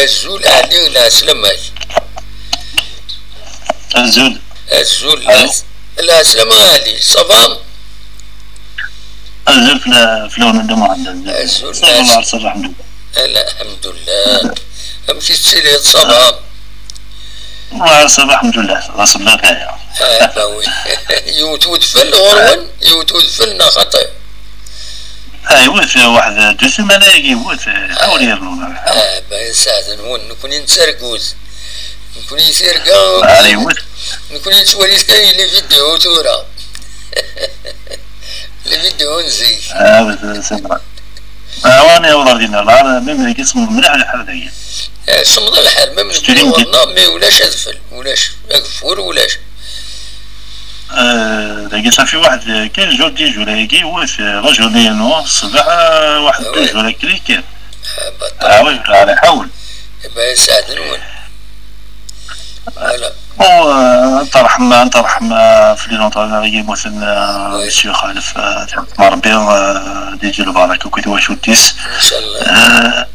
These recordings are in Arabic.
الزول علي لا سلامك الزول لا سلام علي صفام الزول في لون الدم عند الزول صلى الله عليه وسلم الحمد لله. لا الحمد لله امشي تسيري صفام الله عليه وسلم الحمد لله رسول الله كايا باوي يوتود فل غرون يوتود فلنا خطير يوث واحد 2 سيمانة يوث حاول يرنو باين ساعة نكون نتسرقوز نكون يسرقا نكون نتولي لي فيديو تورا لي فيديو نزي سمرا وانا يوضر دينا العار ميم ذيك اسمه مليح الحال ذيك صمد الحال ميم والله مي ولاش أذفل ولاش أكفور ولاش ذاك صافي واحد كاين جور دي جولا يجي يوث رجل ديالو الصباح واحد 2 جولا كريكان وي على حول باين سعد الون فوالا انت رحم في لي لونطرونور مثلا مسيو خالف مربي ديجي البركه وكيت واش وديس ان شاء الله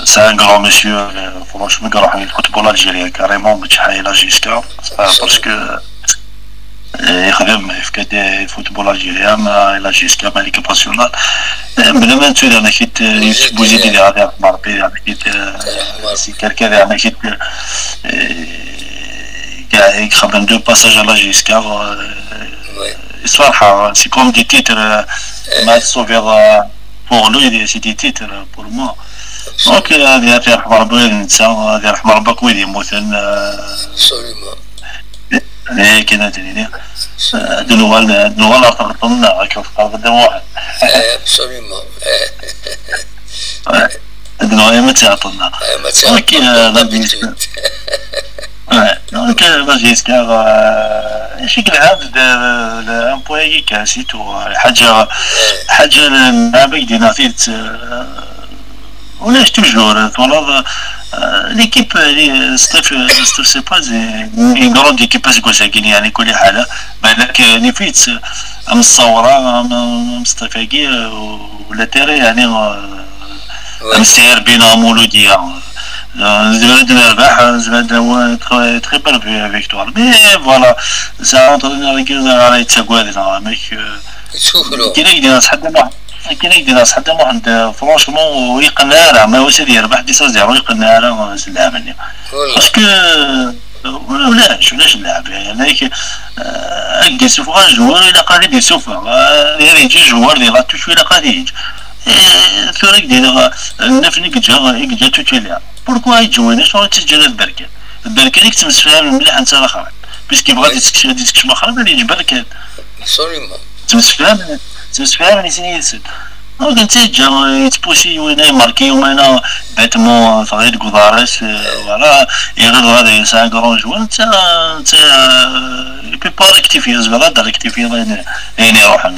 سي ان غران مسيو فرونشمون كنروح الفوتبول الجيريان كاريمون بتشحال لا جيسكا باسكو يخدم في كادي الفوتبول الجيريان لا جيسكا مع ليكيب ناسيونال بلا ما نتولي انا كيت يوسف بوزيدي اللي غادي مربي انا كيت سي كالكا انا كيت يخدم 2 باساج على جيسكا الصراحة سي كوم دي تيتر مع السوفير بور لو سي دي تيتر بور موا دونك هذه رحم ربي الانسان هذه رحم ربك وين يموت ابسوليومون كاين هذه دنوال تغطلنا كيف قدام واحد ابسوليومون دنوال ما تعطلنا دونك لا جيسكا شكل هذا امبوي كاسيتو حاجه لعبك دينا فيت ولاش توجور طولاد ليكيب ستيف سي با اون غروند ايكيب اسكو ساكين يعني كل حاله بالك نفيت مصوره مستفاقي ولا تيري يعني مسير بينا مولوديه زباد نربح زباد هو تري بال فيكتوار مي فوالا سا اونترينور كي راه يتساقوا ميك كاين يدير ناس حتى واحد فرونشمون يقنع راه ما واش يربح 10-0 يقنع راه سلام باسكو ولاش نلعب يعني هكا سوف جوار الى قادر يسوف يجي جوار اللي غاتوش الى قادر ثورك ديال نفنك جا توتيليا بوركوا يجوني شنو تسجل البركان ديك تمسفهم مليح انت الاخر باسكو بغا تكشف اخر اللي يجبرك سوريمون تمسفهم اللي سينيسد دونك انت جا يتبوسي وين ماركي وين باتمون صغير كوداريس فوالا يغير هذا سان كرون جوان انت بي با ريكتيفي زعما دا ريكتيفي يعني يروح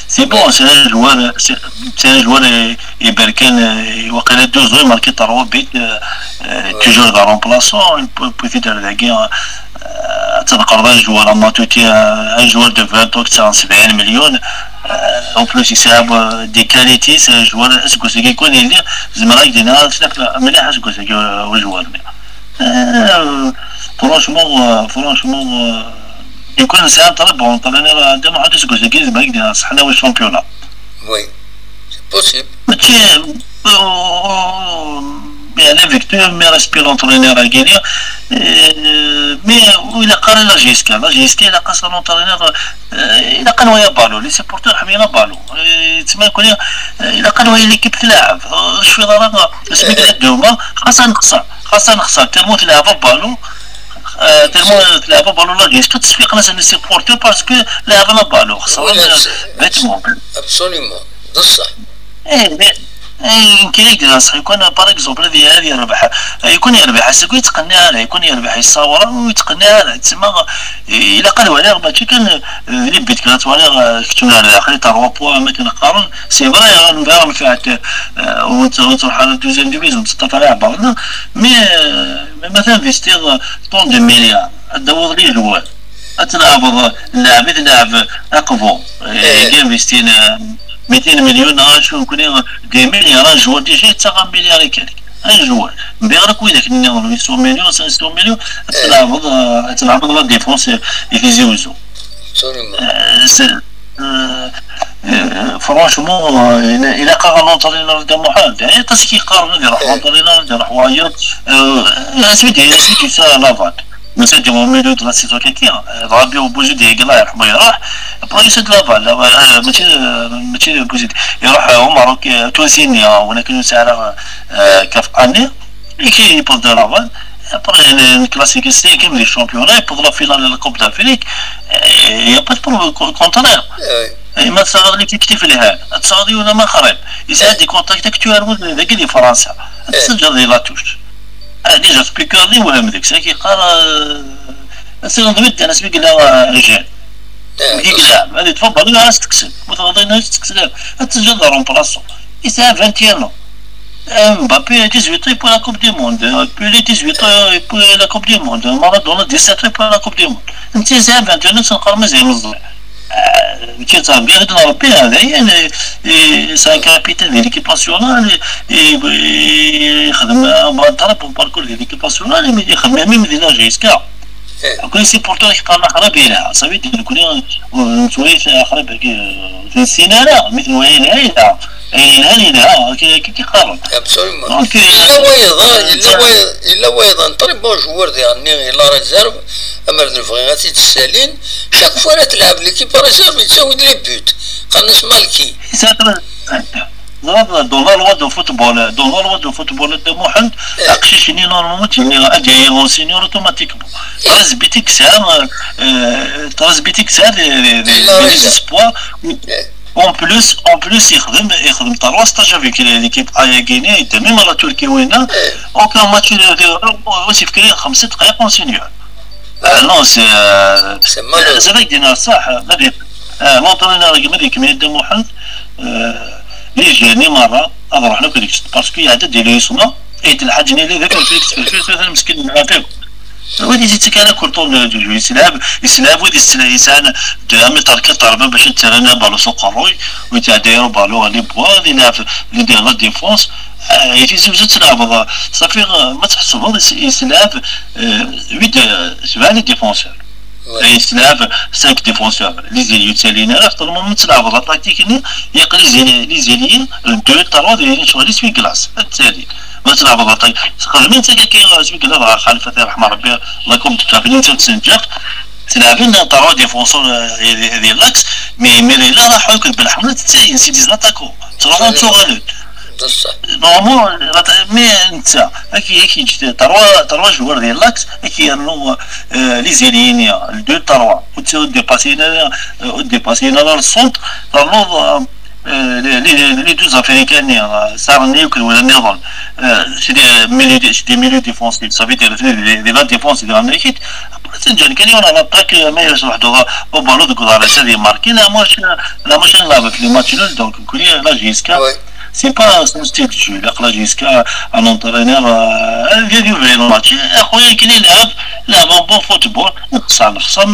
سي بون سي ان جوار يبركان وقيلا 2 زوي ماركي 3 بيت توجور دا رومبلاسون بوتي دار داكي تنقرض جوار ماتوتي ان جوار دو 20 تاع 70 مليون اون بلوس يسحب دي كاليتي سي جوار اسكو سي كيكون اللي زعما يدينا مليح اسكو سي جوار فرونشمون يكون ساعه طلب بون طلعنا راه عندنا واحد اسكو سي زعما يدينا صحنا والشامبيونا وي بوسيبل ماشي يعني فيكتور مي ريسبي لونترينور كاين مي ولا قال لا جيسكا الا قاس لونترينور الا قال ويا بالو لي سيبورتور حمينا بالو تما يكون الا قال ويا ليكيب تلاعب شويه راه سميت الدوما خاصها نخسر تيرمو تلعب بالو تلعب بالو لا جيسكا تسفيق ناس لي سيبورتور باسكو لعبنا بالو خسرنا فيتمون ابسوليومون بصح يمكن يقدر صح يكون باغ اكزومبل هذه يربح يكون يربح سكو يتقنى عليه يكون يربح يصور ويتقنى عليه تسمى الا قالوا عليه ماشي كان اللي بيت كانت وانا كتبنا على الاخر تاع 3 بوان ما كنقارن سي فري نفهم فيها وانت تروح على دوزيام ديفيزيون تطلع لعبه مي مثلا فيستير طون دو مليار الدور لي الاول تلعب اللاعب اقفو انفستينا 200 مليون شو نكون 2 مليار جوار ديجا تاع مليار كذلك الجوال بغيرك ويدك النظام يسوى مليون 500 مليون تلعب لا ديفونس يفيزيوزو فرانشمون الى قارن لونطرينور ديال محمد يعني تا كي يقارن يروح لونطرينور يروح واير سميتي سا لافان مسجل ميلو دو لا سيزون كيكيا رابي وبوزيدي الله يرحمه يروح بغا يسد لافان ماشي بوزيدي يروح ماروك تونسينيا ولكن سعره كاف اني كي يبوز دو لافان après le classique c'est comme les championnats pour la finale de la Coupe d'Afrique il n'y a pas de contraire ما تصغر لي كيف لها تصغري ولا ما خرب يساعد دي كونتاكت اكتوال ذاك اللي فرنسا تسجل لي لاتوش ديجا سبيكر لي ولا مديك ساكي قال سير ضبط انا سبيك لها رجال ديك لا هذه تفضل لا تكسب وتغضينا تكسب تسجل لها رومبلاسو يساعد 21 Mbappé a 18 ans pour la Coupe du Monde, puis les 18 ans pour la Coupe du Monde, Maradona 17 ans pour la Coupe du Monde. انت زي 21 سنقر مزيان الصغير. كيتعرف كاع هذا ربي هذايا سان كابيتان ديال ليكيب ناسيونال يخدم ضرب باركور ديال ليكيب ناسيونال يخدم ميم ديال جيسكا. كل سيبورتور يقال خراب يلها صافي ديال كل شويه خراب السينارة مثل وين هايله هايله كيقارن ابسولومون الا ويضا طري بون جوار ديال لا ريزيرف اما الفغيغاتي تسالين شاك فوا لا تلعب ليكيب ريزيرف تساوي لي بوت خلص مالكي dans la loi de football de Mohamed أقشيشني نورمالمون تجي يغوسيني automatiquement تراز بيتك ساعة les espoirs en plus يخدم 3 ستاج avec l'équipe Guinée même la Turquie وين aucun match aussi فكري 5 دقائق ونسينيور non c'est vrai دينا صح هذيك لونطرينور هذيك من يد محمد يجيني مرة أروح لك ديك باسكو يعدد ديال يسمى إيت الحاجني اللي ذاك الفليكس مسكين نعافيك ودي زيتك أنا كل طول يسلاب ودي يسان ديامتر كتربة باش ترانا بالو سوق الروي ويتعديرو بالو لي بوا اللي دير لا ديفونس يتيزوج تلعب صافي ما تحسبو يسلاب 7 ديفونسور يسلاب 5 ديفونسور لي زيليو تالينا راه طول المهم تلعب لا تاكتيكني يقلي لي زيليين 2 3 ديالين شغل سوي كلاس التالي ما تلعب لا تاك تقدر انت كي سوي كلا خليفه رحمه ربي الله يكون تكافلين تسنجق تلعب لنا 3 ديفونسور ديال لاكس مي لا راح ياكل بالحمله تاعي سي دي زاتاكو ترى غالب نورمال مي انت كي تجي 3 جوار ديال لاكس كيرنو لي زيلينيا 2 3 وتساو ديباسينا للسونط رنوض لي دوز افريكان سارني ولا النظام سي دي ميليو ديفونسيف صافي دي لا ديفونس ديال النيكيت تنجان كان يونا لاباك ما يرجع وحده بالو دو على سيدي ماركين لا ماش نلعب في لي ماتش دونك كولي لا جيسكا c'est pas son style de jeu لا جيسكا ان انترينور فيديو في الماتش اخويا كي نلعب بون فوتبول نخسر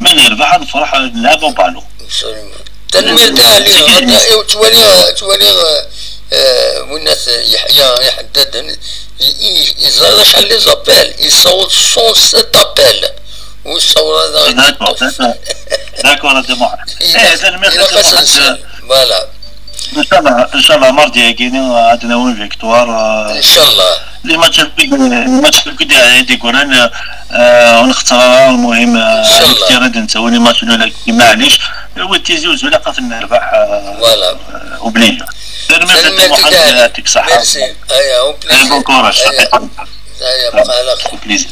ما نربح نفرح نلعب بالو تنمير تاع اللي تولي والناس يحدد يزال شحال لي زابيل يصوت 107 ابيل ويصور هذا داكور هذا محمد تنمير فوالا ان شاء الله مرضي كاينين عندنا وين فيكتوار ان شاء الله لي ماتش كدا دي كوران ونختار المهم الافتراض نسوي ماتش ولا معليش هو تيزوز ولا قاتل نربح فوالا وبليجا تنمير محمد يعطيك الصحه ميرسي ايا بون كوراج ايا بقى على خير بليزير